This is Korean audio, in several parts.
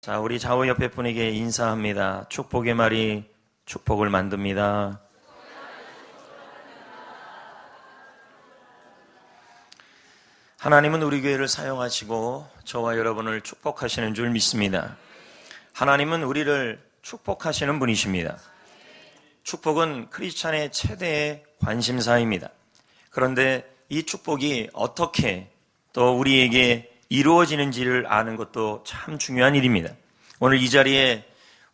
자, 우리 좌우 옆에 분에게 인사합니다. 축복의 말이 축복을 만듭니다. 하나님은 우리 교회를 사용하시고 저와 여러분을 축복하시는 줄 믿습니다. 하나님은 우리를 축복하시는 분이십니다. 축복은 크리스찬의 최대의 관심사입니다. 그런데 이 축복이 어떻게 또 우리에게 이루어지는지를 아는 것도 참 중요한 일입니다. 오늘 이 자리에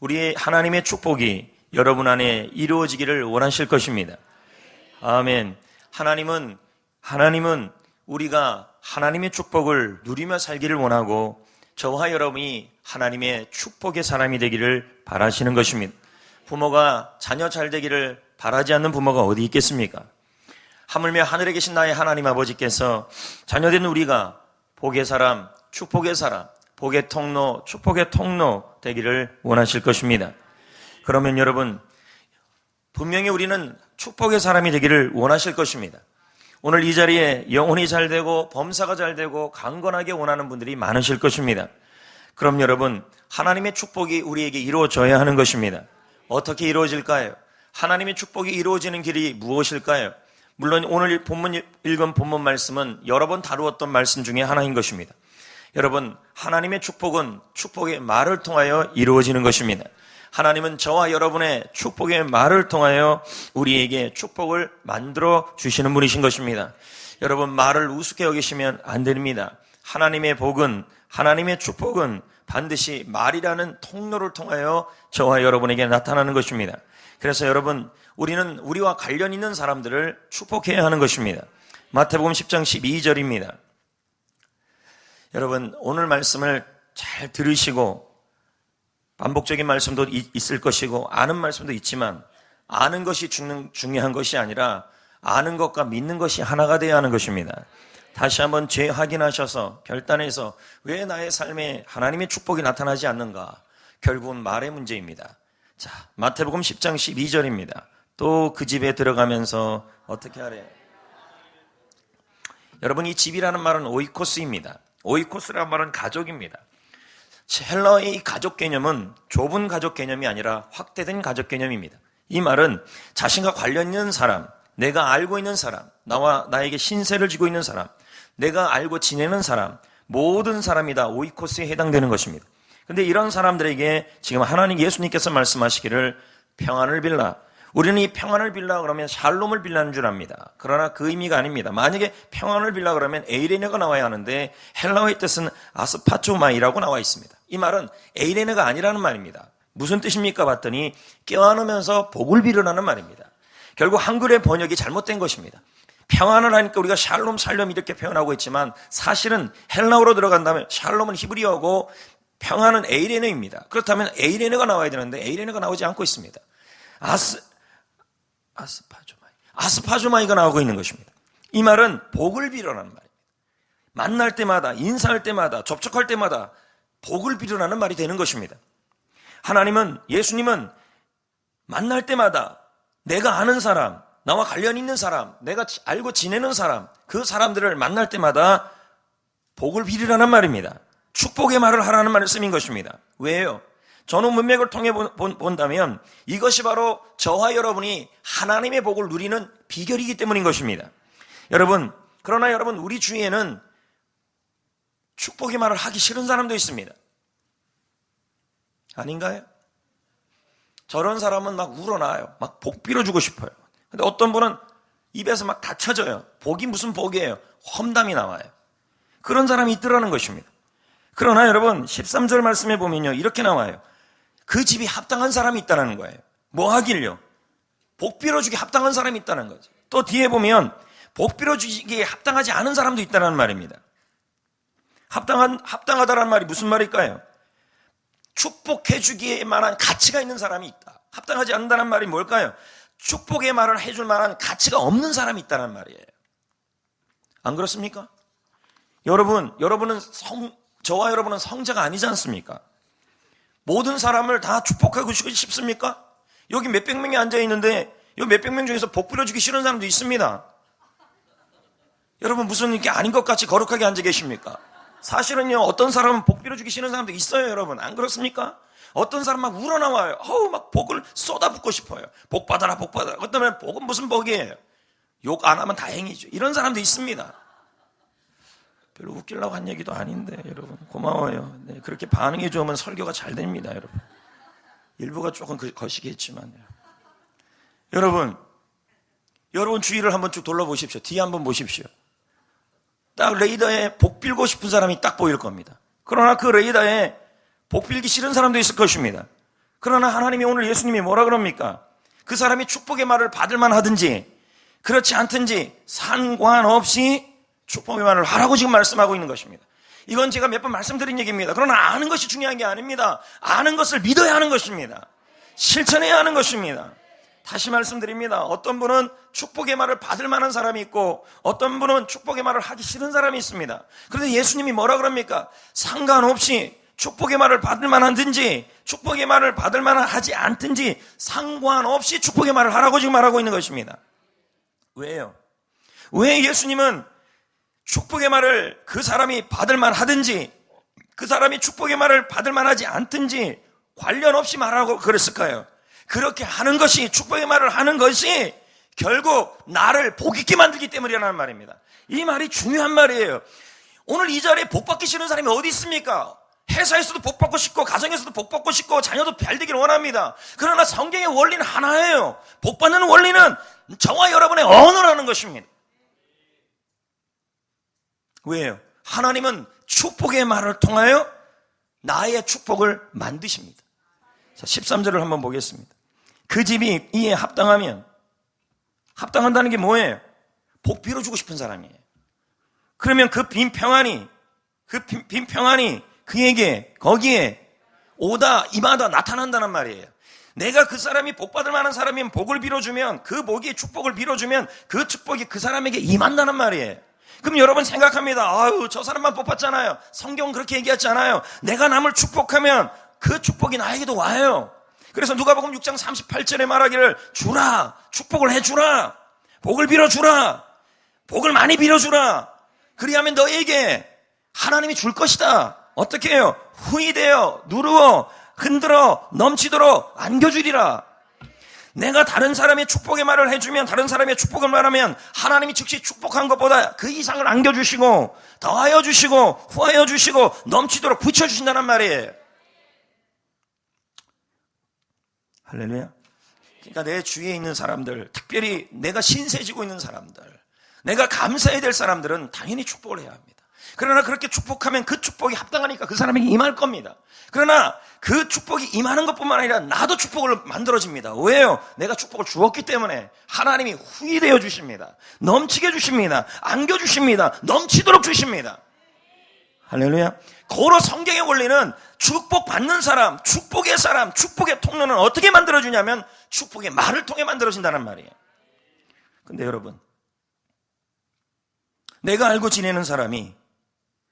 우리의 하나님의 축복이 여러분 안에 이루어지기를 원하실 것입니다. 아멘. 하나님은 우리가 하나님의 축복을 누리며 살기를 원하고 저와 여러분이 하나님의 축복의 사람이 되기를 바라시는 것입니다. 부모가 자녀 잘 되기를 바라지 않는 부모가 어디 있겠습니까? 하물며 하늘에 계신 나의 하나님 아버지께서 자녀된 우리가 복의 사람, 축복의 사람, 복의 통로, 축복의 통로 되기를 원하실 것입니다. 그러면 여러분, 분명히 우리는 축복의 사람이 되기를 원하실 것입니다. 오늘 이 자리에 영혼이 잘 되고 범사가 잘 되고 강건하게 원하는 분들이 많으실 것입니다. 그럼 여러분, 하나님의 축복이 우리에게 이루어져야 하는 것입니다. 어떻게 이루어질까요? 하나님의 축복이 이루어지는 길이 무엇일까요? 물론 오늘 읽은 본문 말씀은 여러 번 다루었던 말씀 중에 하나인 것입니다. 여러분, 하나님의 축복은 축복의 말을 통하여 이루어지는 것입니다. 하나님은 저와 여러분의 축복의 말을 통하여 우리에게 축복을 만들어 주시는 분이신 것입니다. 여러분, 말을 우습게 여기시면 안 됩니다. 하나님의 복은, 하나님의 축복은 반드시 말이라는 통로를 통하여 저와 여러분에게 나타나는 것입니다. 그래서 여러분, 우리는 우리와 관련 있는 사람들을 축복해야 하는 것입니다. 마태복음 10장 12절입니다. 여러분, 오늘 말씀을 잘 들으시고 반복적인 말씀도 있을 것이고 아는 말씀도 있지만 아는 것이 중요한 것이 아니라 아는 것과 믿는 것이 하나가 되어야 하는 것입니다. 다시 한번 재확인하셔서 결단해서 왜 나의 삶에 하나님의 축복이 나타나지 않는가? 결국은 말의 문제입니다. 자, 마태복음 10장 12절입니다. 또 그 집에 들어가면서 어떻게 하래요? 여러분, 이 집이라는 말은 오이코스입니다. 오이코스라는 말은 가족입니다. 헬라어의 이 가족 개념은 좁은 가족 개념이 아니라 확대된 가족 개념입니다. 이 말은 자신과 관련 있는 사람, 내가 알고 있는 사람, 나에게 신세를 지고 있는 사람, 내가 알고 지내는 사람, 모든 사람이 다 오이코스에 해당되는 것입니다. 그런데 이런 사람들에게 지금 하나님 예수님께서 말씀하시기를 평안을 빌라. 우리는 이 평안을 빌라 그러면 샬롬을 빌라는 줄 압니다. 그러나 그 의미가 아닙니다. 만약에 평안을 빌라 그러면 에이레네가 나와야 하는데 헬라어의 뜻은 아스파초마이라고 나와 있습니다. 이 말은 에이레네가 아니라는 말입니다. 무슨 뜻입니까? 봤더니 껴안으면서 복을 빌으라는 말입니다. 결국 한글의 번역이 잘못된 것입니다. 평안을 하니까 우리가 샬롬, 살롬 이렇게 표현하고 있지만 사실은 헬라어로 들어간다면 샬롬은 히브리어고 평안은 에이레네입니다. 그렇다면 에이레네가 나와야 되는데 에이레네가 나오지 않고 있습니다. 아스파조마이가 나오고 있는 것입니다. 이 말은 복을 빌어라는 말입니다. 만날 때마다, 인사할 때마다, 접촉할 때마다 복을 빌어라는 말이 되는 것입니다. 예수님은 만날 때마다 내가 아는 사람, 나와 관련 있는 사람, 내가 알고 지내는 사람, 그 사람들을 만날 때마다 복을 빌으라는 말입니다. 축복의 말을 하라는 말씀인 것입니다. 왜요? 전후 문맥을 통해 본다면 이것이 바로 저와 여러분이 하나님의 복을 누리는 비결이기 때문인 것입니다. 그러나 여러분, 우리 주위에는 축복의 말을 하기 싫은 사람도 있습니다. 아닌가요? 저런 사람은 막 우러나요. 막 복 빌어주고 싶어요. 근데 어떤 분은 입에서 막 다쳐져요. 복이 무슨 복이에요? 험담이 나와요. 그런 사람이 있더라는 것입니다. 그러나 여러분, 13절 말씀에 보면요, 이렇게 나와요. 그 집이 합당한 사람이 있다는 거예요. 뭐 하길요? 복 빌어주기 합당한 사람이 있다는 거죠. 또 뒤에 보면 복 빌어주기에 합당하지 않은 사람도 있다는 말입니다. 합당하다라는 말이 무슨 말일까요? 축복해주기에 만한 가치가 있는 사람이 있다. 합당하지 않는다는 말이 뭘까요? 축복의 말을 해줄 만한 가치가 없는 사람이 있다는 말이에요. 안 그렇습니까? 저와 여러분은 성자가 아니지 않습니까? 모든 사람을 다 축복하고 싶습니까? 여기 몇백 명이 앉아있는데 이 몇백 명 중에서 복 빌어주기 싫은 사람도 있습니다. 여러분, 무슨 이렇게 아닌 것 같이 거룩하게 앉아 계십니까? 사실은요, 어떤 사람은 복 빌어주기 싫은 사람도 있어요, 여러분. 안 그렇습니까? 어떤 사람 막 우러나와요. 막 복을 쏟아붓고 싶어요. 복 받아라, 복 받아라. 어떤 복은 무슨 복이에요? 욕 안 하면 다행이죠. 이런 사람도 있습니다. 별로 웃기려고 한 얘기도 아닌데, 여러분. 고마워요. 네, 그렇게 반응이 좋으면 설교가 잘 됩니다, 여러분. 일부가 조금 거시기했지만요. 여러분 주위를 한번 쭉 돌아보십시오. 뒤에 한번 보십시오. 딱 레이더에 복 빌고 싶은 사람이 딱 보일 겁니다. 그러나 그 레이더에 복 빌기 싫은 사람도 있을 것입니다. 그러나 하나님이 오늘 예수님이 뭐라 그럽니까? 그 사람이 축복의 말을 받을 만하든지 그렇지 않든지 상관없이 축복의 말을 하라고 지금 말씀하고 있는 것입니다. 이건 제가 몇 번 말씀드린 얘기입니다. 그러나 아는 것이 중요한 게 아닙니다. 아는 것을 믿어야 하는 것입니다. 실천해야 하는 것입니다. 다시 말씀드립니다. 어떤 분은 축복의 말을 받을 만한 사람이 있고 어떤 분은 축복의 말을 하기 싫은 사람이 있습니다. 그런데 예수님이 뭐라 그럽니까? 상관없이 축복의 말을 받을 만하든지 축복의 말을 받을 만하지 않든지 상관없이 축복의 말을 하라고 지금 말하고 있는 것입니다. 왜요? 왜 예수님은 축복의 말을 그 사람이 받을 만하든지 그 사람이 축복의 말을 받을 만하지 않든지 관련 없이 말하고 그랬을까요? 그렇게 하는 것이, 축복의 말을 하는 것이 결국 나를 복 있게 만들기 때문이라는 말입니다. 이 말이 중요한 말이에요. 오늘 이 자리에 복 받기 싫은 사람이 어디 있습니까? 회사에서도 복 받고 싶고 가정에서도 복 받고 싶고 자녀도 잘 되기를 원합니다. 그러나 성경의 원리는 하나예요. 복 받는 원리는 저와 여러분의 언어라는 것입니다. 왜요? 하나님은 축복의 말을 통하여 나의 축복을 만드십니다. 자, 13절을 한번 보겠습니다. 그 집이 이에 합당한다는 게 뭐예요? 복 빌어주고 싶은 사람이에요. 그러면 그 빈 평안이 그에게 거기에 오다 임하다 나타난다는 말이에요. 내가 그 사람이 복 받을 만한 사람이면 복을 빌어주면 그 복이 축복을 빌어주면 그 축복이 그 사람에게 임한다는 말이에요. 그럼 여러분 생각합니다. 아유, 저 사람만 복 받잖아요. 성경은 그렇게 얘기하지 않아요. 내가 남을 축복하면 그 축복이 나에게도 와요. 그래서 누가복음 6장 38절에 말하기를 주라, 축복을 해주라, 복을 빌어주라, 복을 많이 빌어주라. 그리하면 너에게 하나님이 줄 것이다. 어떻게 해요? 후이되어 누르어 흔들어 넘치도록 안겨주리라. 내가 다른 사람의 축복의 말을 해주면, 다른 사람의 축복을 말하면 하나님이 즉시 축복한 것보다 그 이상을 안겨주시고 더하여 주시고 후하여 주시고 넘치도록 붙여주신다는 말이에요. 할렐루야. 그러니까 내 주위에 있는 사람들, 특별히 내가 신세지고 있는 사람들, 내가 감사해야 될 사람들은 당연히 축복을 해야 합니다. 그러나 그렇게 축복하면 그 축복이 합당하니까 그 사람에게 임할 겁니다. 그러나 그 축복이 임하는 것뿐만 아니라 나도 축복을 만들어집니다. 왜요? 내가 축복을 주었기 때문에 하나님이 후히되어 주십니다. 넘치게 주십니다. 안겨주십니다. 넘치도록 주십니다. 할렐루야. 고로 성경의 원리는 축복받는 사람, 축복의 통로는 어떻게 만들어주냐면 축복의 말을 통해 만들어진다는 말이에요. 근데 여러분, 내가 알고 지내는 사람이,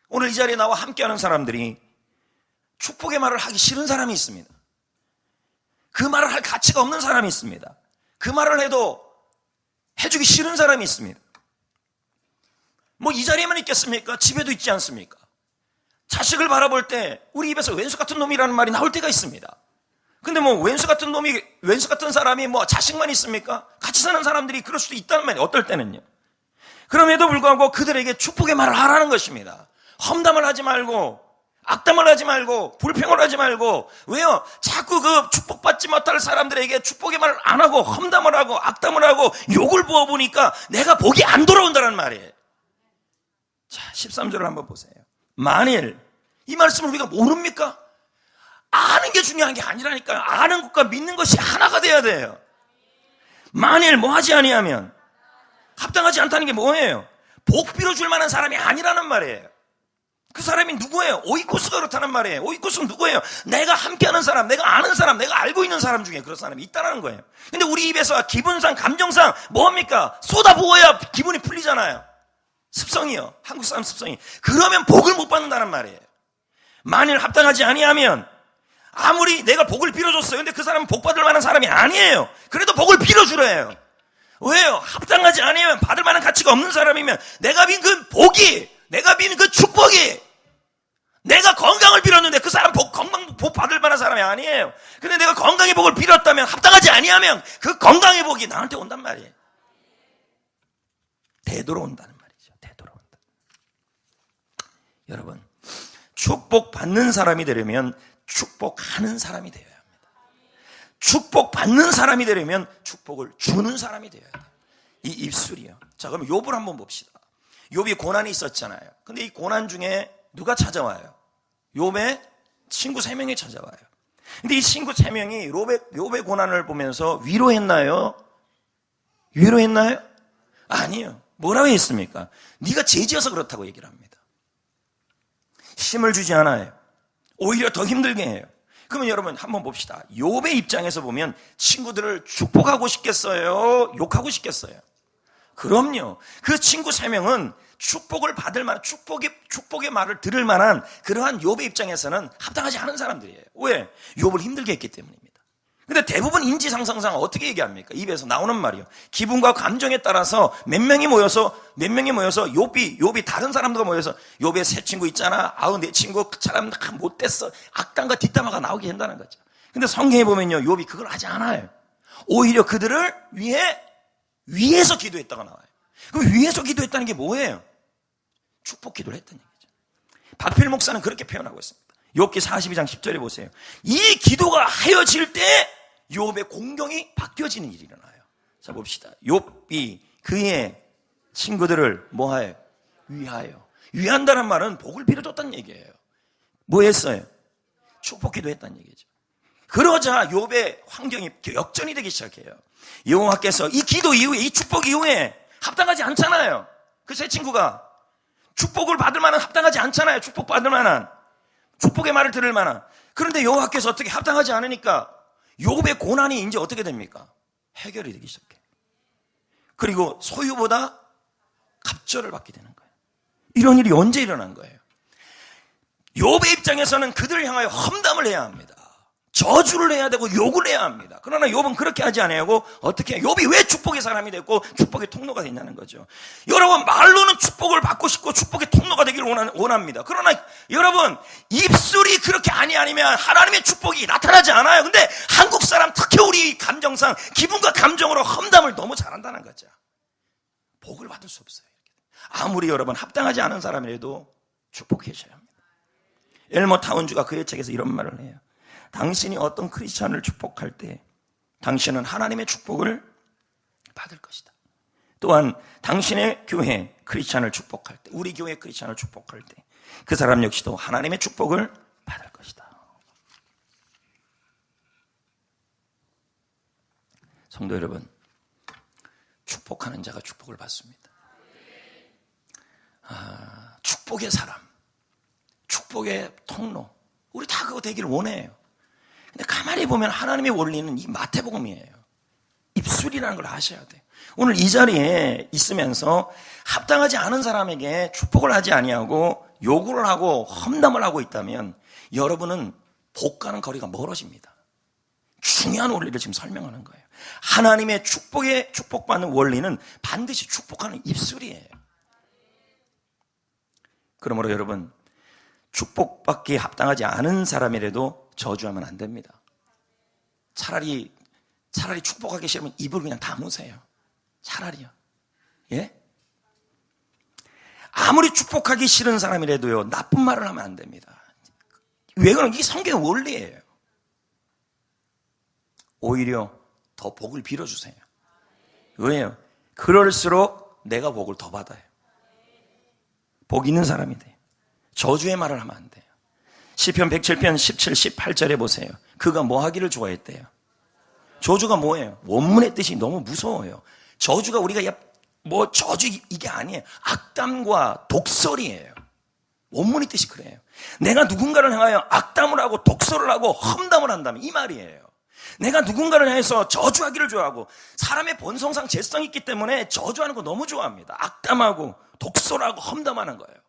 오늘 이 자리에 나와 함께하는 사람들이 축복의 말을 하기 싫은 사람이 있습니다. 그 말을 할 가치가 없는 사람이 있습니다. 그 말을 해도 해주기 싫은 사람이 있습니다. 뭐 이 자리에만 있겠습니까? 집에도 있지 않습니까? 자식을 바라볼 때 우리 입에서 왼수 같은 놈이라는 말이 나올 때가 있습니다. 근데 뭐 왼수 같은 사람이 뭐 자식만 있습니까? 같이 사는 사람들이 그럴 수도 있다는 말이에요. 어떨 때는요. 그럼에도 불구하고 그들에게 축복의 말을 하라는 것입니다. 험담을 하지 말고, 악담을 하지 말고, 불평을 하지 말고. 왜요? 자꾸 그 축복받지 못할 사람들에게 축복의 말을 안 하고 험담을 하고 악담을 하고 욕을 부어보니까 내가 복이 안 돌아온다는 말이에요. 자, 13절을 한번 보세요. 만일, 이 말씀을 우리가 모릅니까? 아는 게 중요한 게 아니라니까요. 아는 것과 믿는 것이 하나가 돼야 돼요. 만일 뭐 하지 아니하면, 합당하지 않다는 게 뭐예요? 복 빌어줄 만한 사람이 아니라는 말이에요. 그 사람이 누구예요? 오이코스가 그렇다는 말이에요. 오이코스는 누구예요? 내가 함께하는 사람, 내가 아는 사람, 내가 알고 있는 사람 중에 그런 사람이 있다는 거예요. 근데 우리 입에서 기분상, 감정상 뭐합니까? 쏟아부어야 기분이 풀리잖아요. 습성이요. 한국 사람 습성이. 그러면 복을 못 받는다는 말이에요. 만일 합당하지 아니하면, 아무리 내가 복을 빌어줬어요. 근데 그 사람은 복 받을 만한 사람이 아니에요. 그래도 복을 빌어주래요. 왜요? 합당하지 않으면, 받을 만한 가치가 없는 사람이면 내가 빈 그 복이, 내가 빈 그 축복이 내가 건강을 빌었는데 그 사람 건강 복 받을 만한 사람이 아니에요. 근데 내가 건강의 복을 빌었다면, 합당하지 아니하면 그 건강의 복이 나한테 온단 말이에요. 되돌아온다는 말이죠. 되돌아온다. 여러분, 축복받는 사람이 되려면 축복하는 사람이 되어야 합니다. 축복받는 사람이 되려면 축복을 주는 사람이 되어야 돼요. 이 입술이요. 자, 그럼 욥을 한번 봅시다. 욥이 고난이 있었잖아요. 근데 이 고난 중에 누가 찾아와요? 욥의 친구 3명이 찾아와요. 근데 이 친구 3명이 욥의 고난을 보면서 위로했나요? 위로했나요? 아니요. 뭐라고 했습니까? 네가 죄지어서 그렇다고 얘기를 합니다. 힘을 주지 않아요. 오히려 더 힘들게 해요. 그러면 여러분 한번 봅시다. 욥의 입장에서 보면 친구들을 축복하고 싶겠어요? 욕하고 싶겠어요? 그럼요. 그 친구 3명은 축복을 받을 만한, 축복의 말을 들을 만한 그러한 욥의 입장에서는 합당하지 않은 사람들이에요. 왜? 욥을 힘들게 했기 때문입니다. 근데 대부분 인지상상상 어떻게 얘기합니까? 입에서 나오는 말이요. 기분과 감정에 따라서 몇 명이 모여서 욥이 다른 사람들과 모여서 욥의 새 친구 있잖아. 아우 내 친구 그 사람 못됐어. 악담과 뒷담화가 나오게 된다는 거죠. 근데 성경에 보면요. 욥이 그걸 하지 않아요. 오히려 그들을 위에서 기도했다가 나와요. 그럼 위에서 기도했다는 게 뭐예요? 축복 기도를 했다는 얘기죠. 박필 목사는 그렇게 표현하고 있습니다. 욥기 42장 10절에 보세요. 이 기도가 하여질 때 욥의 공경이 바뀌어지는 일이 일어나요. 자 봅시다. 욥이 그의 친구들을 뭐하여? 위하여. 위한다는 말은 복을 빌어줬다는 얘기예요. 뭐 했어요? 축복 기도했다는 얘기죠. 그러자 욥의 환경이 역전이 되기 시작해요. 여호와께서 이 기도 이후에, 이 축복 이후에 합당하지 않잖아요. 그 세 친구가 축복을 받을 만한, 합당하지 않잖아요. 축복 받을 만한, 축복의 말을 들을 만한. 그런데 여호와께서 어떻게 합당하지 않으니까 욥의 고난이 이제 어떻게 됩니까? 해결이 되기 시작해. 그리고 소유보다 갑절을 받게 되는 거예요. 이런 일이 언제 일어난 거예요? 욥의 입장에서는 그들을 향하여 험담을 해야 합니다. 저주를 해야 되고 욕을 해야 합니다. 그러나 욥은 그렇게 하지 않고 어떻게 해요? 욥이 왜 축복의 사람이 됐고 축복의 통로가 됐냐는 거죠. 여러분 말로는 축복을 받고 싶고 축복의 통로가 되기를 원합니다. 그러나 여러분 입술이 그렇게 아니면 하나님의 축복이 나타나지 않아요. 근데 한국 사람 특히 우리 감정상 기분과 감정으로 험담을 너무 잘한다는 거죠. 복을 받을 수 없어요. 아무리 여러분 합당하지 않은 사람이라도 축복해 주셔야 합니다. 엘머 타운주가 그의 책에서 이런 말을 해요. 당신이 어떤 크리스찬을 축복할 때 당신은 하나님의 축복을 받을 것이다. 또한 당신의 교회 크리스찬을 축복할 때, 우리 교회 크리스찬을 축복할 때 그 사람 역시도 하나님의 축복을 받을 것이다. 성도 여러분, 축복하는 자가 축복을 받습니다. 축복의 사람, 축복의 통로, 우리 다 그거 되기를 원해요. 근데 가만히 보면 하나님의 원리는 이 마태복음이에요. 입술이라는 걸 아셔야 돼요. 오늘 이 자리에 있으면서 합당하지 않은 사람에게 축복을 하지 아니하고 요구를 하고 험담을 하고 있다면 여러분은 복과는 거리가 멀어집니다. 중요한 원리를 지금 설명하는 거예요. 하나님의 축복받는 원리는 반드시 축복하는 입술이에요. 그러므로 여러분, 축복받기에 합당하지 않은 사람이라도 저주하면 안 됩니다. 차라리 축복하기 싫으면 입을 그냥 다무세요. 차라리요. 예? 아무리 축복하기 싫은 사람이라도요, 나쁜 말을 하면 안 됩니다. 왜 그러면 이게 성경의 원리예요. 오히려 더 복을 빌어주세요. 왜요? 그럴수록 내가 복을 더 받아요. 복 있는 사람이 돼요. 저주의 말을 하면 안 돼요. 시편 107편 17, 18절에 보세요. 그가 뭐 하기를 좋아했대요? 저주가 뭐예요? 원문의 뜻이 너무 무서워요. 저주가 우리가 뭐 저주 이게 아니에요. 악담과 독설이에요. 원문의 뜻이 그래요. 내가 누군가를 향하여 악담을 하고 독설을 하고 험담을 한다면 이 말이에요. 내가 누군가를 향해서 저주하기를 좋아하고, 사람의 본성상 죄성이 있기 때문에 저주하는 거 너무 좋아합니다. 악담하고 독설하고 험담하는 거예요.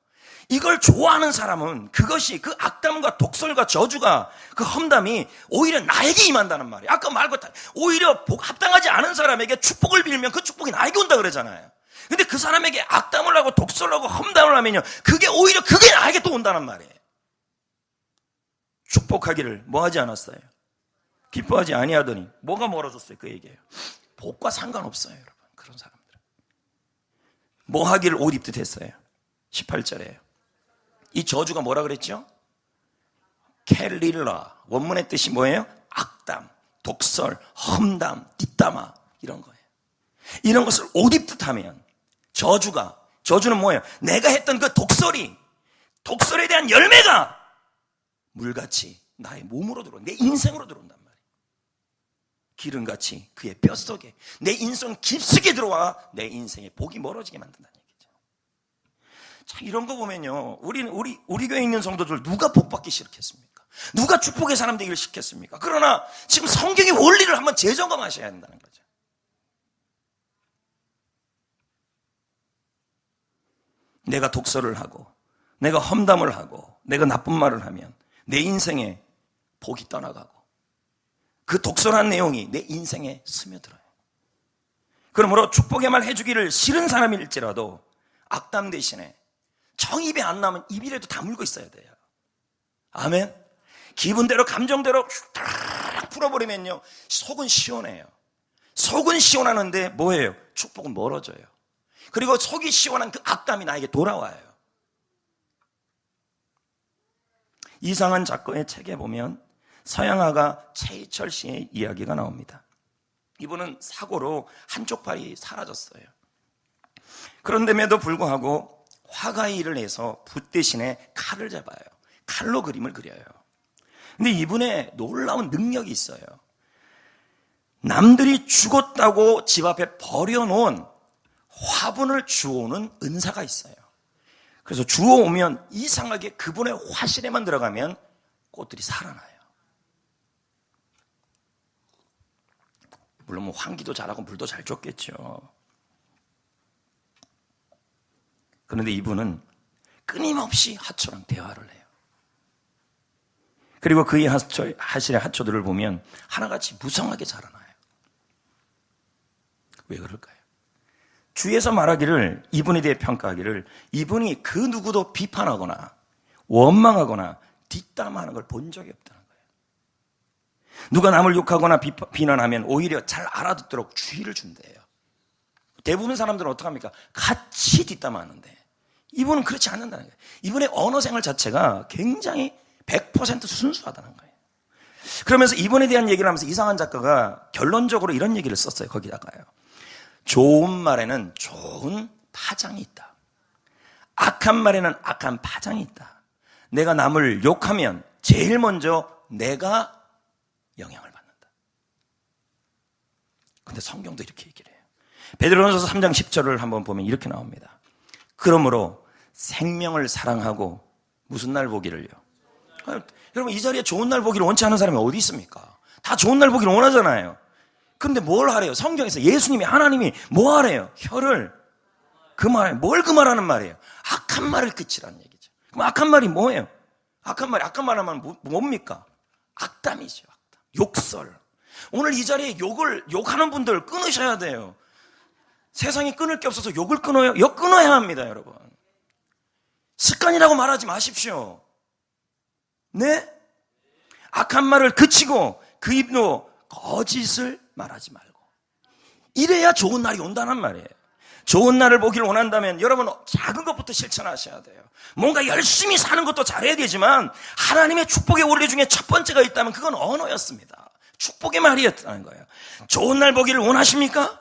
이걸 좋아하는 사람은 그것이, 그 악담과 독설과 저주가, 그 험담이 오히려 나에게 임한다는 말이에요. 아까 말했다. 오히려 합당하지 않은 사람에게 축복을 빌면 그 축복이 나에게 온다 그러잖아요. 근데 그 사람에게 악담을 하고 독설을 하고 험담을 하면요, 그게 오히려 그게 나에게 또 온다는 말이에요. 축복하기를 뭐 하지 않았어요? 기뻐하지 아니하더니 뭐가 멀어졌어요? 그 얘기예요. 복과 상관없어요, 여러분. 그런 사람들은 뭐 하기를 옷 입듯 했어요. 18절에요. 이 저주가 뭐라 그랬죠? 켈릴라. 원문의 뜻이 뭐예요? 악담, 독설, 험담, 뒷담화, 이런 거예요. 이런 것을 옷 입듯 하면 저주는 뭐예요? 내가 했던 그 독설에 대한 열매가 물같이 나의 몸으로 들어온다. 내 인생으로 들어온단 말이에요. 기름같이 그의 뼛속에, 내 인성 깊숙이 들어와 내 인생에 복이 멀어지게 만든다는 얘기죠. 자, 이런 거 보면요, 우리 교회에 있는 성도들 누가 복받기 시작했습니까? 누가 축복의 사람 되기를 시켰습니까? 그러나 지금 성경의 원리를 한번 재점검하셔야 한다는 거죠. 내가 독설을 하고, 내가 험담을 하고, 내가 나쁜 말을 하면 내 인생에 복이 떠나가고, 그 독설한 내용이 내 인생에 스며들어요. 그러므로 축복의 말 해주기를 싫은 사람일지라도 악담 대신에 정 입에 안 나면 입이라도 다물고 있어야 돼요. 아멘. 기분대로 감정대로 딱 풀어버리면요, 속은 시원해요. 속은 시원하는데 뭐예요? 축복은 멀어져요. 그리고 속이 시원한 그 악담이 나에게 돌아와요. 이상한 작가의 책에 보면 서양화가 최희철 씨의 이야기가 나옵니다. 이분은 사고로 한쪽 팔이 사라졌어요. 그런데에도 불구하고 화가의 일을 해서 붓 대신에 칼을 잡아요. 칼로 그림을 그려요. 근데 이분의 놀라운 능력이 있어요. 남들이 죽었다고 집 앞에 버려놓은 화분을 주워오는 은사가 있어요. 그래서 주워오면 이상하게 그분의 화실에만 들어가면 꽃들이 살아나요. 물론 뭐 환기도 잘하고 물도 잘 줬겠죠. 그런데 이분은 끊임없이 하초랑 대화를 해요. 그리고 그의 하실의 하초들을 보면 하나같이 무성하게 자라나요. 왜 그럴까요? 주위에서 말하기를, 이분에 대해 평가하기를, 이분이 그 누구도 비판하거나 원망하거나 뒷담화하는 걸 본 적이 없다는 거예요. 누가 남을 욕하거나 비난하면 오히려 잘 알아듣도록 주의를 준대요. 대부분 사람들은 어떡합니까? 같이 뒷담화하는데 이분은 그렇지 않는다는 거예요. 이분의 언어 생활 자체가 굉장히 100% 순수하다는 거예요. 그러면서 이분에 대한 얘기를 하면서 이상한 작가가 결론적으로 이런 얘기를 썼어요. 거기다가요. 좋은 말에는 좋은 파장이 있다. 악한 말에는 악한 파장이 있다. 내가 남을 욕하면 제일 먼저 내가 영향을 받는다. 근데 성경도 이렇게 얘기를 해요. 베드로전서 3장 10절을 한번 보면 이렇게 나옵니다. 그러므로 생명을 사랑하고 무슨 날 보기를요? 여러분, 이 자리에 좋은 날 보기를 원치 않는 사람이 어디 있습니까? 다 좋은 날 보기를 원하잖아요. 근데 뭘 하래요? 성경에서 예수님이, 하나님이 뭐 하래요? 혀를 금하래. 뭘 금하라는 말이에요? 악한 말을 그치라는 얘기죠. 그럼 악한 말이 뭐예요? 악한 말하면 뭡니까? 악담이죠. 악담. 욕설. 오늘 이 자리에 욕하는 분들 끊으셔야 돼요. 세상에 끊을 게 없어서 욕을 끊어요? 끊어야 합니다, 여러분. 습관이라고 말하지 마십시오. 네? 악한 말을 그치고 그 입으로 거짓을 말하지 말고. 이래야 좋은 날이 온다는 말이에요. 좋은 날을 보기를 원한다면 여러분 작은 것부터 실천하셔야 돼요. 뭔가 열심히 사는 것도 잘해야 되지만 하나님의 축복의 원리 중에 첫 번째가 있다면 그건 언어였습니다. 축복의 말이었다는 거예요. 좋은 날 보기를 원하십니까?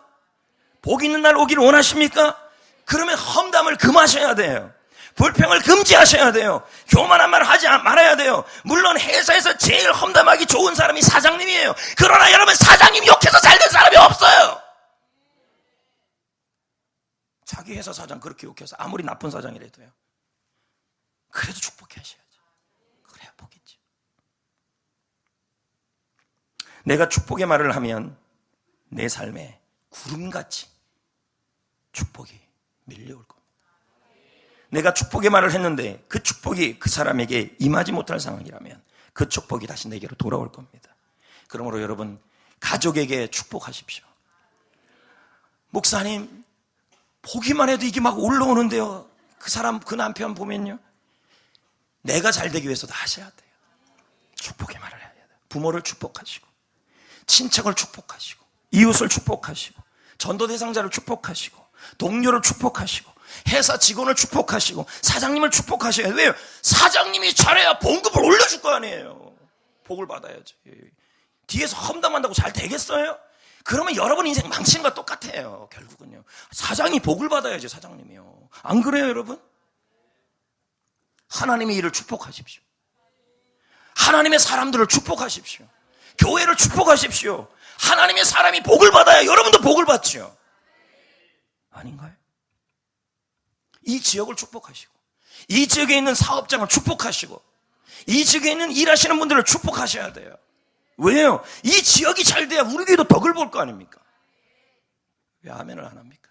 복 있는 날 오기를 원하십니까? 그러면 험담을 금하셔야 돼요. 불평을 금지하셔야 돼요. 교만한 말 하지 말아야 돼요. 물론 회사에서 제일 험담하기 좋은 사람이 사장님이에요. 그러나 여러분, 사장님 욕해서 잘된 사람이 없어요. 자기 회사 사장 그렇게 욕해서 아무리 나쁜 사장이라도요, 그래도 축복해 하셔야죠. 그래야 복이죠. 내가 축복의 말을 하면 내 삶에 구름같이 축복이 밀려올 겁니다. 내가 축복의 말을 했는데 그 축복이 그 사람에게 임하지 못할 상황이라면 그 축복이 다시 내게로 돌아올 겁니다. 그러므로 여러분, 가족에게 축복하십시오. 목사님, 보기만 해도 이게 막 올라오는데요. 그 사람, 그 남편 보면요, 내가 잘 되기 위해서도 하셔야 돼요. 축복해 부모를 축복하시고, 친척을 축복하시고, 이웃을 축복하시고, 전도 대상자를 축복하시고, 동료를 축복하시고, 회사 직원을 축복하시고, 사장님을 축복하셔야 해요. 왜요? 사장님이 잘해야 봉급을 올려줄 거 아니에요. 복을 받아야지. 뒤에서 험담한다고 잘 되겠어요? 그러면 여러분 인생 망치는 거 똑같아요. 결국은요. 사장이 복을 받아야죠. 사장님이요. 안 그래요, 여러분? 하나님의 일을 축복하십시오. 하나님의 사람들을 축복하십시오. 교회를 축복하십시오. 하나님의 사람이 복을 받아야 여러분도 복을 받죠. 아닌가요? 이 지역을 축복하시고, 이 지역에 있는 사업장을 축복하시고, 이 지역에 있는 일하시는 분들을 축복하셔야 돼요. 왜요? 이 지역이 잘 돼야 우리 교회도 덕을 볼 거 아닙니까? 왜 아멘을 안 합니까?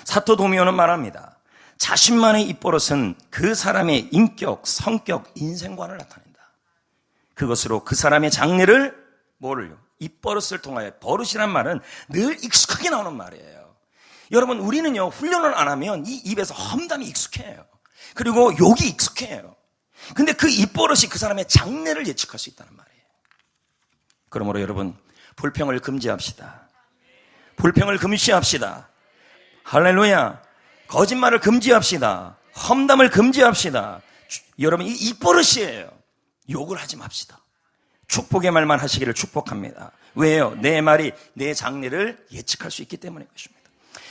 사토 도미오는 말합니다. 자신만의 입버릇은 그 사람의 인격, 성격, 인생관을 나타낸다. 그것으로 그 사람의 장래를 뭐를요? 입버릇을 통하여, 버릇이란 말은 늘 익숙하게 나오는 말이에요. 여러분, 우리는요, 훈련을 안 하면 이 입에서 험담이 익숙해요. 그리고 욕이 익숙해요. 근데 그 입버릇이 그 사람의 장래를 예측할 수 있다는 말이에요. 그러므로 여러분, 불평을 금지합시다. 불평을 금지합시다. 할렐루야. 거짓말을 금지합시다. 험담을 금지합시다. 여러분, 이 입버릇이에요. 욕을 하지 맙시다. 축복의 말만 하시기를 축복합니다. 왜요? 내 말이 내 장래를 예측할 수 있기 때문인 것입니다.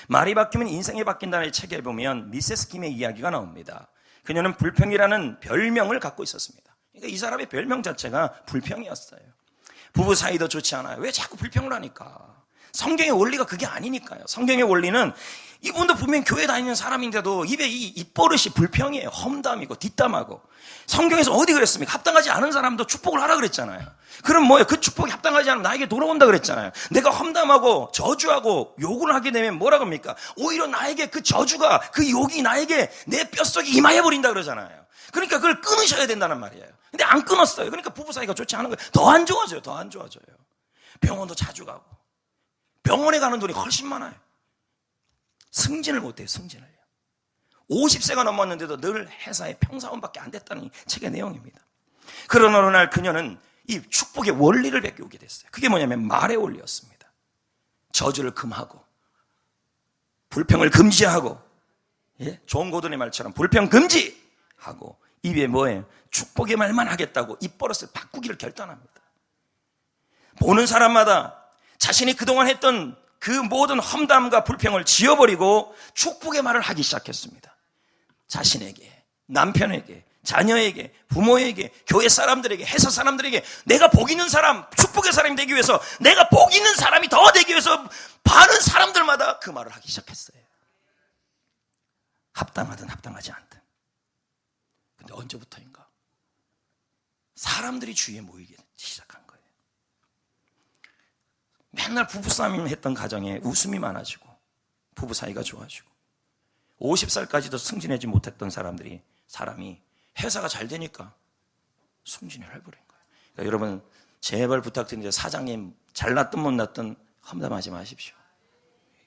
말이 바뀌면 인생이 바뀐다는 책에 보면 미세스 김의 이야기가 나옵니다. 그녀는 불평이라는 별명을 갖고 있었습니다. 그러니까 이 사람의 별명 자체가 불평이었어요. 부부 사이도 좋지 않아요. 왜 자꾸 불평을 하니까? 성경의 원리가 그게 아니니까요. 성경의 원리는, 이분도 분명 교회 다니는 사람인데도 입에 이 입버릇이 불평이에요. 험담이고 뒷담하고. 성경에서 어디 그랬습니까? 합당하지 않은 사람도 축복을 하라 그랬잖아요. 그럼 뭐예요? 그 축복이 합당하지 않으면 나에게 돌아온다 그랬잖아요. 내가 험담하고 저주하고 욕을 하게 되면 뭐라고 합니까? 오히려 나에게 그 저주가, 그 욕이 나에게 내 뼛속에 임하여 버린다 그러잖아요. 그러니까 그걸 끊으셔야 된다는 말이에요. 근데 안 끊었어요. 그러니까 부부 사이가 좋지 않은 거예요. 더 안 좋아져요. 더 안 좋아져요. 병원도 자주 가고, 병원에 가는 돈이 훨씬 많아요. 승진을 못해요. 승진을요. 50세가 넘었는데도 늘 회사에 평사원밖에 안 됐다는 책의 내용입니다. 그러나 어느 날 그녀는 이 축복의 원리를 배우게 됐어요. 그게 뭐냐면 말의 원리였습니다. 저주를 금하고, 불평을 금지하고, 존 고든의 말처럼 불평 금지하고, 입에 뭐예요? 축복의 말만 하겠다고 입버릇을 바꾸기를 결단합니다. 보는 사람마다 자신이 그동안 했던 그 모든 험담과 불평을 지워버리고 축복의 말을 하기 시작했습니다. 자신에게, 남편에게, 자녀에게, 부모에게, 교회 사람들에게, 회사 사람들에게 내가 복 있는 사람, 축복의 사람이 되기 위해서, 내가 복 있는 사람이 더 되기 위해서 많은 사람들마다 그 말을 하기 시작했어요. 합당하든 합당하지 않든. 근데 언제부터인가 사람들이 주위에 모이기 시작한 거예요. 맨날 부부싸움 했던 가정에 웃음이 많아지고 부부 사이가 좋아지고, 50살까지도 승진하지 못했던 사람이 회사가 잘 되니까 승진을 해버린 거예요. 그러니까 여러분, 제발 부탁드립니다. 사장님 잘났든 못났든 험담하지 마십시오.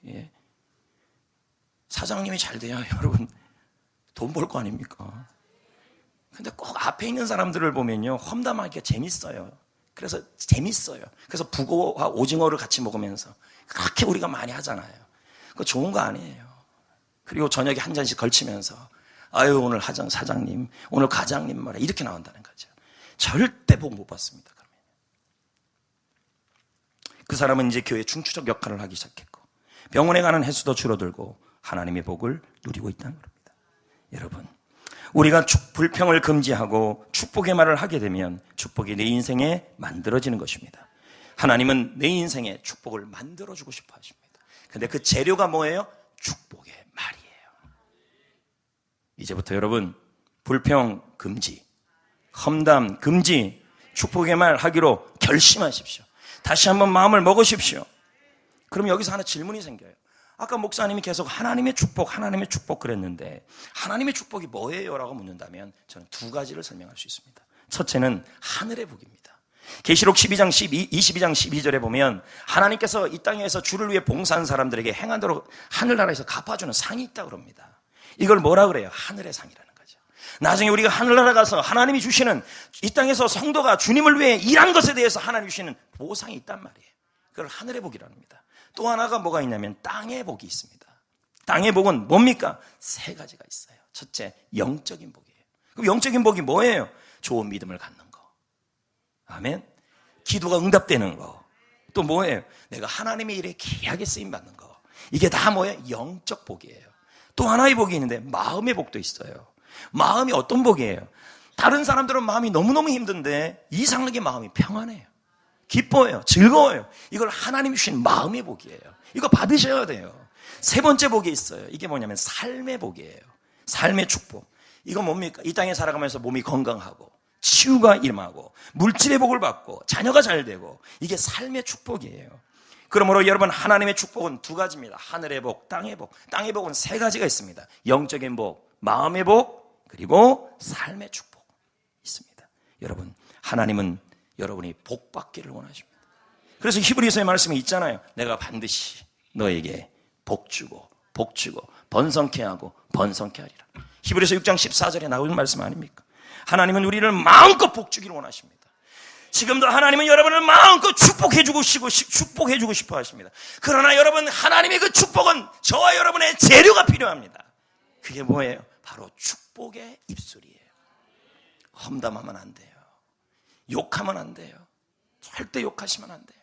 예. 사장님이 잘 돼야 여러분 돈 벌 거 아닙니까? 근데 꼭 앞에 있는 사람들을 보면요, 험담하기가 재밌어요. 그래서 재밌어요. 그래서 북어와 오징어를 같이 먹으면서 그렇게 우리가 많이 하잖아요. 그거 좋은 거 아니에요. 그리고 저녁에 한 잔씩 걸치면서, 아유, 오늘 사장님, 오늘 과장님 말이야, 이렇게 나온다는 거죠. 절대 복 못 받습니다. 그러면 그 사람은 이제 교회 중추적 역할을 하기 시작했고, 병원에 가는 횟수도 줄어들고 하나님의 복을 누리고 있다는 겁니다. 여러분, 우리가 불평을 금지하고 축복의 말을 하게 되면 축복이 내 인생에 만들어지는 것입니다. 하나님은 내 인생에 축복을 만들어주고 싶어 하십니다. 근데 그 재료가 뭐예요? 축복의 말이에요. 이제부터 여러분, 불평 금지, 험담 금지, 축복의 말 하기로 결심하십시오. 다시 한번 마음을 먹으십시오. 그럼 여기서 하나 질문이 생겨요. 아까 목사님이 계속 하나님의 축복 그랬는데 하나님의 축복이 뭐예요? 라고 묻는다면 저는 두 가지를 설명할 수 있습니다. 첫째는 하늘의 복입니다. 계시록 22장 12절에 보면 하나님께서 이 땅에서 주를 위해 봉사한 사람들에게 행하도록 하늘나라에서 갚아주는 상이 있다고 합니다. 이걸 뭐라 그래요? 하늘의 상이라는 거죠. 나중에 우리가 하늘나라 가서 하나님이 주시는 이 땅에서 성도가 주님을 위해 일한 것에 대해서 하나님이 주시는 보상이 있단 말이에요. 그걸 하늘의 복이라는 겁니다. 또 하나가 뭐가 있냐면 땅의 복이 있습니다. 땅의 복은 뭡니까? 세 가지가 있어요. 첫째, 영적인 복이에요. 그럼 영적인 복이 뭐예요? 좋은 믿음을 갖는 거. 아멘. 기도가 응답되는 거. 또 뭐예요? 내가 하나님의 일에 귀하게 쓰임받는 거. 이게 다 뭐예요? 영적 복이에요. 또 하나의 복이 있는데 마음의 복도 있어요. 마음이 어떤 복이에요? 다른 사람들은 마음이 너무너무 힘든데 이상하게 마음이 평안해요. 기뻐요. 즐거워요. 이걸 하나님이 주신 마음의 복이에요. 이거 받으셔야 돼요. 세 번째 복이 있어요. 이게 뭐냐면 삶의 복이에요. 삶의 축복. 이건 뭡니까? 이 땅에 살아가면서 몸이 건강하고 치유가 임하고 물질의 복을 받고 자녀가 잘 되고, 이게 삶의 축복이에요. 그러므로 여러분, 하나님의 축복은 두 가지입니다. 하늘의 복, 땅의 복. 땅의 복은 세 가지가 있습니다. 영적인 복, 마음의 복, 그리고 삶의 축복 있습니다. 여러분, 하나님은 여러분이 복 받기를 원하십니다. 그래서 히브리서의 말씀이 있잖아요. 내가 반드시 너에게 복 주고 번성케 하고 번성케 하리라. 히브리서 6장 14절에 나오는 말씀 아닙니까? 하나님은 우리를 마음껏 복 주기를 원하십니다. 지금도 하나님은 여러분을 마음껏 축복해주고 싶어 하십니다. 그러나 여러분, 하나님의 그 축복은 저와 여러분의 재료가 필요합니다. 그게 뭐예요? 바로 축복의 입술이에요. 험담하면 안 돼요. 욕하면 안 돼요. 절대 욕하시면 안 돼요.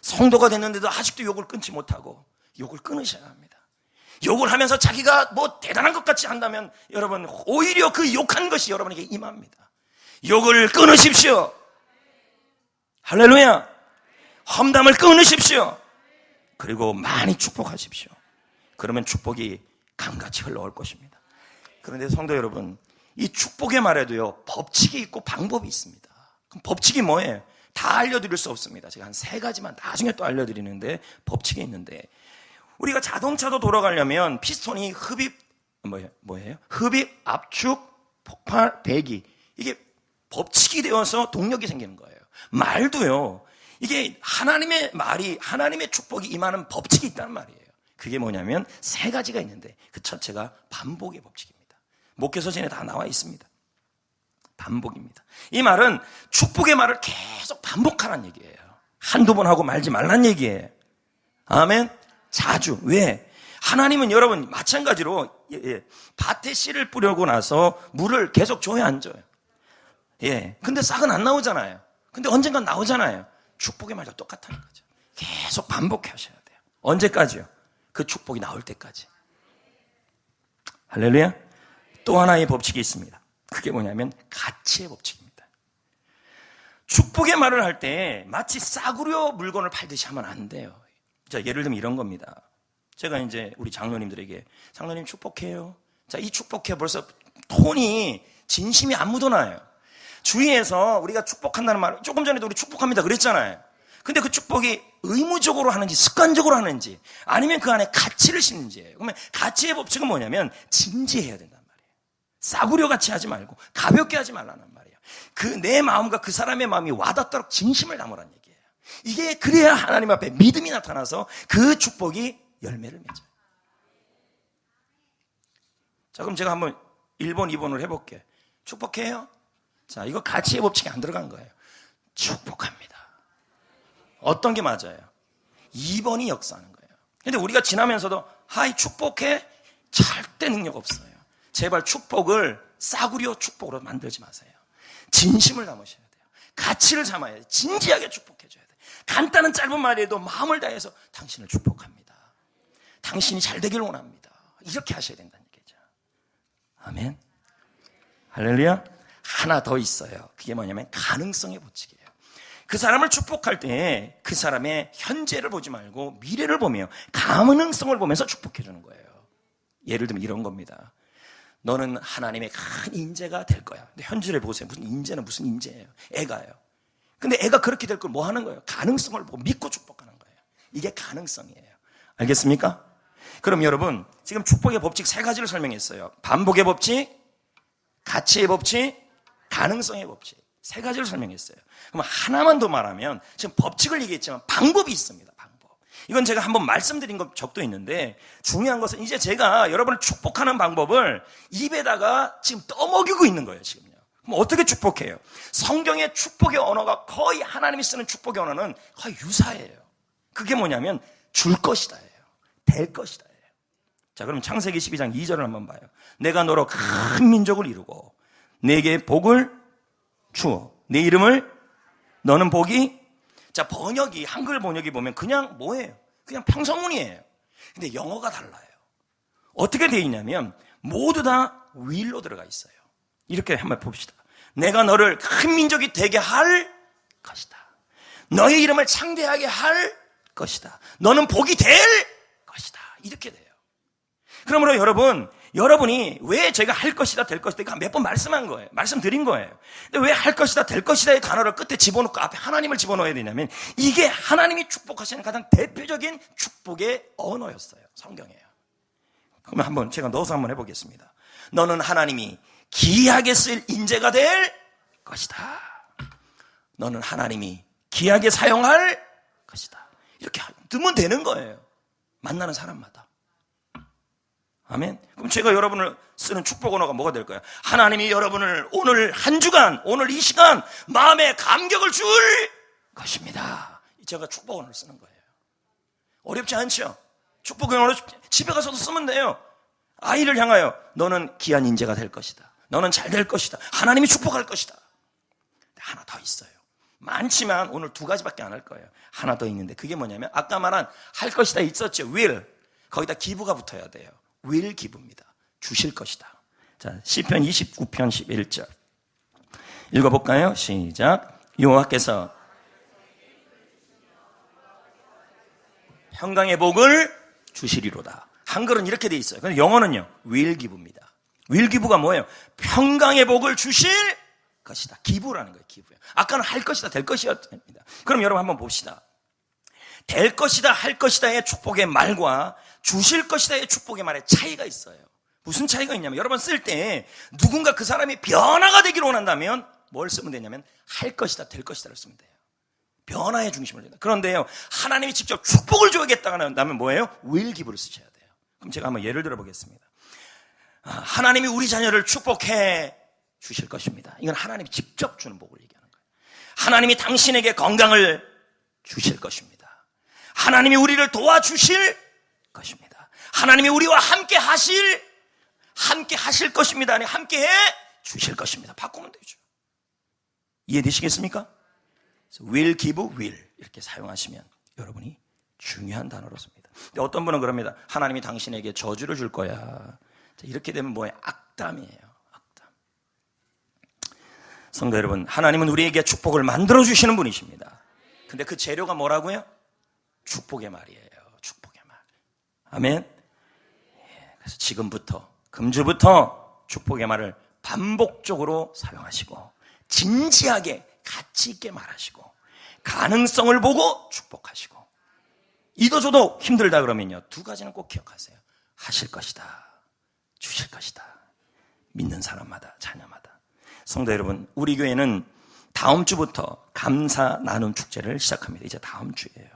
성도가 됐는데도 아직도 욕을 끊지 못하고 욕을 끊으셔야 합니다. 욕을 하면서 자기가 뭐 대단한 것 같이 한다면 여러분, 오히려 그 욕한 것이 여러분에게 임합니다. 욕을 끊으십시오. 할렐루야. 험담을 끊으십시오. 그리고 많이 축복하십시오. 그러면 축복이 강같이 흘러올 것입니다. 그런데 성도 여러분, 이 축복의 말에도요, 법칙이 있고 방법이 있습니다. 그럼 법칙이 뭐예요? 다 알려드릴 수 없습니다. 제가 한 세 가지만 나중에 또 알려드리는데, 법칙이 있는데, 우리가 자동차도 돌아가려면 피스톤이 흡입, 흡입, 압축, 폭발, 배기, 이게 법칙이 되어서 동력이 생기는 거예요. 말도요, 이게 하나님의 말이, 하나님의 축복이 임하는 법칙이 있다는 말이에요. 그게 뭐냐면 세 가지가 있는데, 그 첫째가 반복의 법칙입니다. 목회서전에 다 나와 있습니다. 반복입니다. 이 말은 축복의 말을 계속 반복하라는 얘기예요. 한두 번 하고 말지 말란 얘기예요. 아멘. 자주. 왜? 하나님은 여러분, 마찬가지로 밭에 씨를 뿌리고 나서 물을 계속 줘야 안 줘요? 근데 싹은 안 나오잖아요. 근데 언젠간 나오잖아요. 축복의 말도 똑같다는 거죠. 계속 반복해 하셔야 돼요. 언제까지요? 그 축복이 나올 때까지. 할렐루야. 또 하나의 법칙이 있습니다. 그게 뭐냐면 가치의 법칙입니다. 축복의 말을 할 때 마치 싸구려 물건을 팔듯이 하면 안 돼요. 자, 예를 들면 이런 겁니다. 제가 이제 우리 장로님들에게, 장로님 축복해요. 자, 이 축복해 벌써 톤이 진심이 안 묻어나요. 주위에서 우리가 축복한다는 말, 조금 전에도 우리 축복합니다 그랬잖아요. 근데 그 축복이 의무적으로 하는지 습관적으로 하는지, 아니면 그 안에 가치를 심는지예요. 그러면 가치의 법칙은 뭐냐면 진지해야 된단 말이에요. 싸구려 같이 하지 말고 가볍게 하지 말라는 말이에요. 그 내 마음과 그 사람의 마음이 와닿도록 진심을 담으라는 얘기예요. 이게 그래야 하나님 앞에 믿음이 나타나서 그 축복이 열매를 맺어요. 자, 그럼 제가 한번 1번, 2번을 해볼게요. 축복해요? 자, 이거 가치의 법칙이 안 들어간 거예요. 축복합니다. 어떤 게 맞아요? 2번이 역사하는 거예요. 근데 우리가 지나면서도 하이 축복해? 절대 능력 없어요. 제발 축복을 싸구려 축복으로 만들지 마세요. 진심을 담으셔야 돼요. 가치를 담아야 돼요. 진지하게 축복해줘야 돼요. 간단한 짧은 말에도 마음을 다해서 당신을 축복합니다. 당신이 잘 되길 원합니다. 이렇게 하셔야 된다는 얘기죠. 아멘. 할렐루야. 하나 더 있어요. 그게 뭐냐면 가능성의 법칙이에요. 그 사람을 축복할 때 그 사람의 현재를 보지 말고 미래를 보며 가능성을 보면서 축복해 주는 거예요. 예를 들면 이런 겁니다. 너는 하나님의 큰 인재가 될 거야. 근데 현재를 보세요. 무슨 인재는 무슨 인재예요? 애가요. 근데 애가 그렇게 될 걸 뭐 하는 거예요? 가능성을 보고 믿고 축복하는 거예요. 이게 가능성이에요. 알겠습니까? 그럼 여러분, 지금 축복의 법칙 세 가지를 설명했어요. 반복의 법칙, 가치의 법칙, 가능성의 법칙. 세 가지를 설명했어요. 그럼 하나만 더 말하면, 지금 법칙을 얘기했지만 방법이 있습니다. 방법. 이건 제가 한번 말씀드린 적도 있는데 중요한 것은 이제 제가 여러분을 축복하는 방법을 입에다가 지금 떠먹이고 있는 거예요, 지금요. 그럼 어떻게 축복해요? 성경의 축복의 언어가 거의 하나님이 쓰는 축복의 언어는 거의 유사해요. 그게 뭐냐면 줄 것이다예요. 될 것이다예요. 자, 그럼 창세기 12장 2절을 한번 봐요. 내가 너로 큰 민족을 이루고 내게 복을 주어 내 이름을 너는 복이. 자, 번역이 한글 번역이 보면 그냥 뭐예요? 그냥 평서문이에요. 근데 영어가 달라요. 어떻게 되어 있냐면 모두 다 will로 들어가 있어요. 이렇게 한번 봅시다. 내가 너를 큰 민족이 되게 할 것이다. 너의 이름을 창대하게 할 것이다. 너는 복이 될 것이다. 이렇게 돼요. 그러므로 여러분이 왜 제가 할 것이다, 될 것이다, 몇 번 말씀한 거예요. 말씀드린 거예요. 근데 왜 할 것이다, 될 것이다의 단어를 끝에 집어넣고 앞에 하나님을 집어넣어야 되냐면 이게 하나님이 축복하시는 가장 대표적인 축복의 언어였어요. 성경이에요. 그러면 한번 제가 넣어서 한번 해보겠습니다. 너는 하나님이 귀하게 쓸 인재가 될 것이다. 너는 하나님이 귀하게 사용할 것이다. 이렇게 넣으면 되는 거예요. 만나는 사람마다. 아멘. 그럼 제가 여러분을 쓰는 축복 언어가 뭐가 될까요? 하나님이 여러분을 오늘 한 주간, 오늘 이 시간 마음에 감격을 줄 것입니다. 제가 축복 언어를 쓰는 거예요. 어렵지 않죠? 축복 언어로 집에 가서도 쓰면 돼요. 아이를 향하여 너는 귀한 인재가 될 것이다. 너는 잘 될 것이다. 하나님이 축복할 것이다. 하나 더 있어요. 많지만 오늘 2가지밖에 안 할 거예요. 하나 더 있는데 그게 뭐냐면 아까 말한 할 것이다 있었죠. will. 거기다 기부가 붙어야 돼요. will 기부입니다. 주실 것이다. 자, 시편 29편 11절 읽어볼까요? 시작. 여호와께서 평강의 복을 주시리로다. 한글은 이렇게 돼 있어요. 근데 영어는요, will 기부입니다. will 기부가 뭐예요? 평강의 복을 주실 것이다. 기부라는 거예요. 기부요. 아까는 할 것이다, 될 것이었습니다. 그럼 여러분 한번 봅시다. 될 것이다, 할 것이다의 축복의 말과 주실 것이다의 축복의 말에 차이가 있어요. 무슨 차이가 있냐면 여러분 쓸 때 누군가 그 사람이 변화가 되기를 원한다면 뭘 쓰면 되냐면 할 것이다, 될 것이다를 쓰면 돼요. 변화의 중심을 둔다. 그런데요, 하나님이 직접 축복을 줘야겠다고 한다면 뭐예요? will 기부를 쓰셔야 돼요. 그럼 제가 한번 예를 들어 보겠습니다. 하나님이 우리 자녀를 축복해 주실 것입니다. 이건 하나님이 직접 주는 복을 얘기하는 거예요. 하나님이 당신에게 건강을 주실 것입니다. 하나님이 우리를 도와주실 것입니다. 하나님이 우리와 함께 하실 것입니다. 아니, 함께 해 주실 것입니다. 바꾸면 되죠. 이해되시겠습니까? will 기부, will 이렇게 사용하시면 여러분이 중요한 단어로 씁니다. 근데 어떤 분은 그럽니다. 하나님이 당신에게 저주를 줄 거야. 이렇게 되면 뭐예요? 악담이에요. 악담. 성도 여러분, 하나님은 우리에게 축복을 만들어주시는 분이십니다. 근데 그 재료가 뭐라고요? 축복의 말이에요. 축복의 말. 아멘. 그래서 지금부터, 금주부터 축복의 말을 반복적으로 사용하시고 진지하게 가치 있게 말하시고 가능성을 보고 축복하시고 이도저도 힘들다 그러면요, 2가지는 꼭 기억하세요. 하실 것이다, 주실 것이다. 믿는 사람마다, 자녀마다. 성도 여러분, 우리 교회는 다음 주부터 감사 나눔 축제를 시작합니다. 이제 다음 주예요.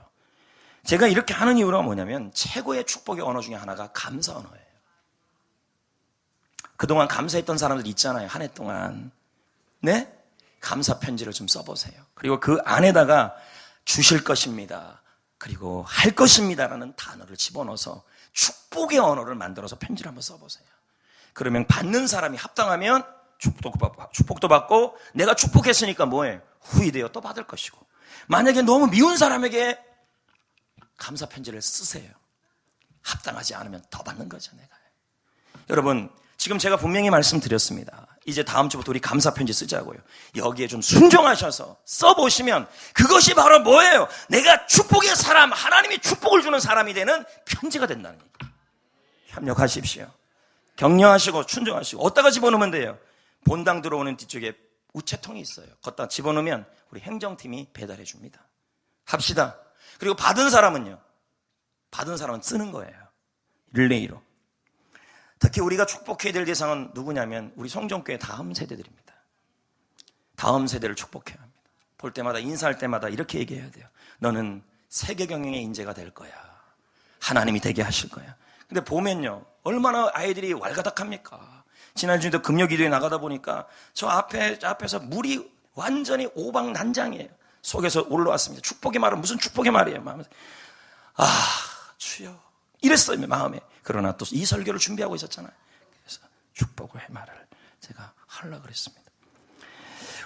제가 이렇게 하는 이유가 뭐냐면 최고의 축복의 언어 중에 하나가 감사 언어예요. 그동안 감사했던 사람들 있잖아요. 한 해 동안. 네? 감사 편지를 좀 써보세요. 그리고 그 안에다가 주실 것입니다, 그리고 할 것입니다라는 단어를 집어넣어서 축복의 언어를 만들어서 편지를 한번 써보세요. 그러면 받는 사람이 합당하면 축복도 받고 내가 축복했으니까 뭐예요? 후이되어 또 받을 것이고, 만약에 너무 미운 사람에게 감사 편지를 쓰세요. 합당하지 않으면 더 받는 거죠, 내가. 여러분, 지금 제가 분명히 말씀드렸습니다. 이제 다음 주부터 우리 감사 편지 쓰자고요. 여기에 좀 순종하셔서 써보시면 그것이 바로 뭐예요? 내가 축복의 사람, 하나님이 축복을 주는 사람이 되는 편지가 된다는 얘기예요. 협력하십시오. 격려하시고 순종하시고. 어디다가 집어넣으면 돼요? 본당 들어오는 뒤쪽에 우체통이 있어요. 거기다 집어넣으면 우리 행정팀이 배달해 줍니다. 합시다. 그리고 받은 사람은 쓰는 거예요. 릴레이로. 특히 우리가 축복해야 될 대상은 누구냐면 우리 성전교회 다음 세대들입니다. 다음 세대를 축복해야 합니다. 볼 때마다, 인사할 때마다 이렇게 얘기해야 돼요. 너는 세계경영의 인재가 될 거야. 하나님이 되게 하실 거야. 근데 보면요, 얼마나 아이들이 왈가닥합니까? 지난주에도 금요기도에 나가다 보니까 저 앞에서 물이 완전히 오방난장이에요. 속에서 올라왔습니다. 축복의 말은 무슨 축복의 말이에요. 마음에. 주여. 이랬어요, 마음에. 그러나 또 이 설교를 준비하고 있었잖아요. 그래서 축복의 말을 제가 하려고 그랬습니다.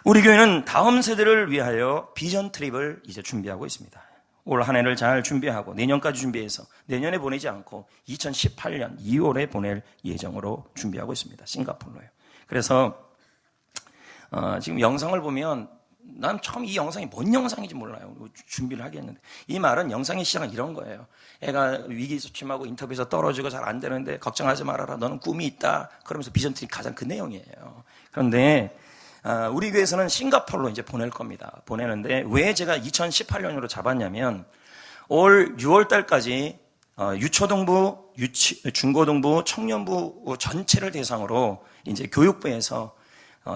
우리 교회는 다음 세대를 위하여 비전 트립을 이제 준비하고 있습니다. 올 한 해를 잘 준비하고 내년까지 준비해서 내년에 보내지 않고 2018년 2월에 보낼 예정으로 준비하고 있습니다. 싱가포르로요. 그래서 지금 영상을 보면 난 처음 이 영상이 뭔 영상인지 몰라요. 준비를 하겠는데 이 말은 영상의 시작은 이런 거예요. 애가 위기소침하고 인터뷰에서 떨어지고 잘 안 되는데 걱정하지 말아라. 너는 꿈이 있다. 그러면서 비전 트립 가장 그 내용이에요. 그런데 우리 교회에서는 싱가포르로 이제 보낼 겁니다. 보내는데 왜 제가 2018년으로 잡았냐면 올 6월 달까지 유초등부, 중고등부, 청년부 전체를 대상으로 이제 교육부에서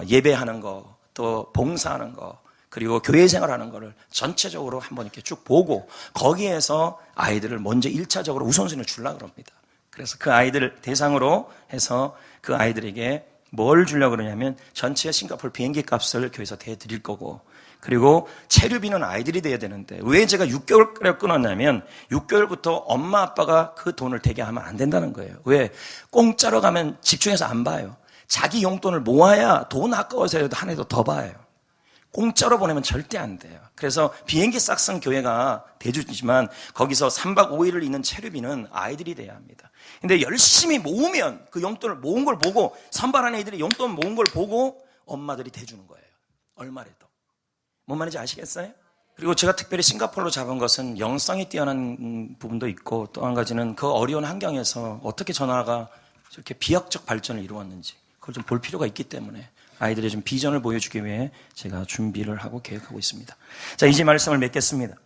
예배하는 거, 또 봉사하는 거, 그리고 교회 생활하는 거를 전체적으로 한번 이렇게 쭉 보고 거기에서 아이들을 먼저 1차적으로 우선순위를 주려고 합니다. 그래서 그 아이들 대상으로 해서 그 아이들에게 뭘 주려고 그러냐면 전체 싱가포르 비행기 값을 교회에서 대드릴 거고, 그리고 체류비는 아이들이 돼야 되는데 왜 제가 6개월까지 끊었냐면 6개월부터 엄마 아빠가 그 돈을 대게 하면 안 된다는 거예요. 왜? 공짜로 가면 집중해서 안 봐요. 자기 용돈을 모아야 돈 아까워서라도 한 해도 더 봐요. 공짜로 보내면 절대 안 돼요. 그래서 비행기 싹슨 교회가 대주지만 거기서 3박 5일을 있는 체류비는 아이들이 돼야 합니다. 근데 열심히 모으면 그 용돈을 모은 걸 보고 선발한 애들이 용돈 모은 걸 보고 엄마들이 대주는 거예요. 얼마래도. 뭔 말인지 아시겠어요? 그리고 제가 특별히 싱가포르로 잡은 것은 영성이 뛰어난 부분도 있고 또 한 가지는 그 어려운 환경에서 어떻게 전화가 저렇게 비약적 발전을 이루었는지 그걸 좀 볼 필요가 있기 때문에 아이들의 좀 비전을 보여주기 위해 제가 준비를 하고 계획하고 있습니다. 자, 이제 말씀을 맺겠습니다.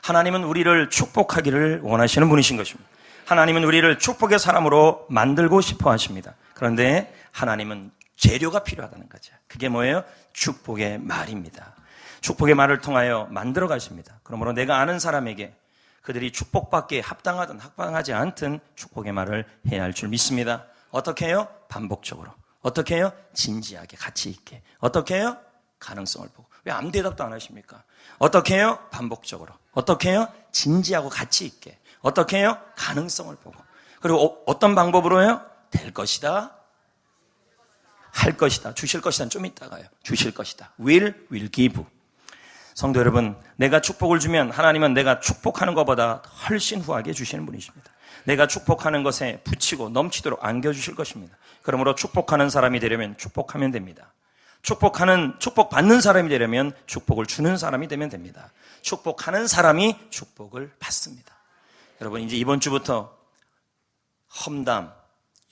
하나님은 우리를 축복하기를 원하시는 분이신 것입니다. 하나님은 우리를 축복의 사람으로 만들고 싶어 하십니다. 그런데 하나님은 재료가 필요하다는 거죠. 그게 뭐예요? 축복의 말입니다. 축복의 말을 통하여 만들어 가십니다. 그러므로 내가 아는 사람에게 그들이 축복받기에 합당하든 합당하지 않든 축복의 말을 해야 할 줄 믿습니다. 어떻게 해요? 반복적으로. 어떻게 해요? 진지하게 가치 있게. 어떻게 해요? 가능성을 보고. 왜 아무 대답도 안 하십니까? 어떻게 해요? 반복적으로. 어떻게 해요? 진지하고 가치 있게. 어떻게 해요? 가능성을 보고. 그리고 어떤 방법으로 해요? 될 것이다. 할 것이다. 주실 것이다. 좀 이따가요. 주실 것이다. will give. 성도 여러분, 내가 축복을 주면 하나님은 내가 축복하는 것보다 훨씬 후하게 주시는 분이십니다. 내가 축복하는 것에 붙이고 넘치도록 안겨주실 것입니다. 그러므로 축복하는 사람이 되려면 축복하면 됩니다. 축복받는 사람이 되려면 축복을 주는 사람이 되면 됩니다. 축복하는 사람이 축복을 받습니다. 여러분, 이제 이번 주부터 험담,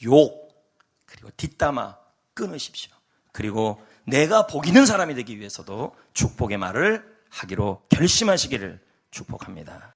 욕, 그리고 뒷담화 끊으십시오. 그리고 내가 복 있는 사람이 되기 위해서도 축복의 말을 하기로 결심하시기를 축복합니다.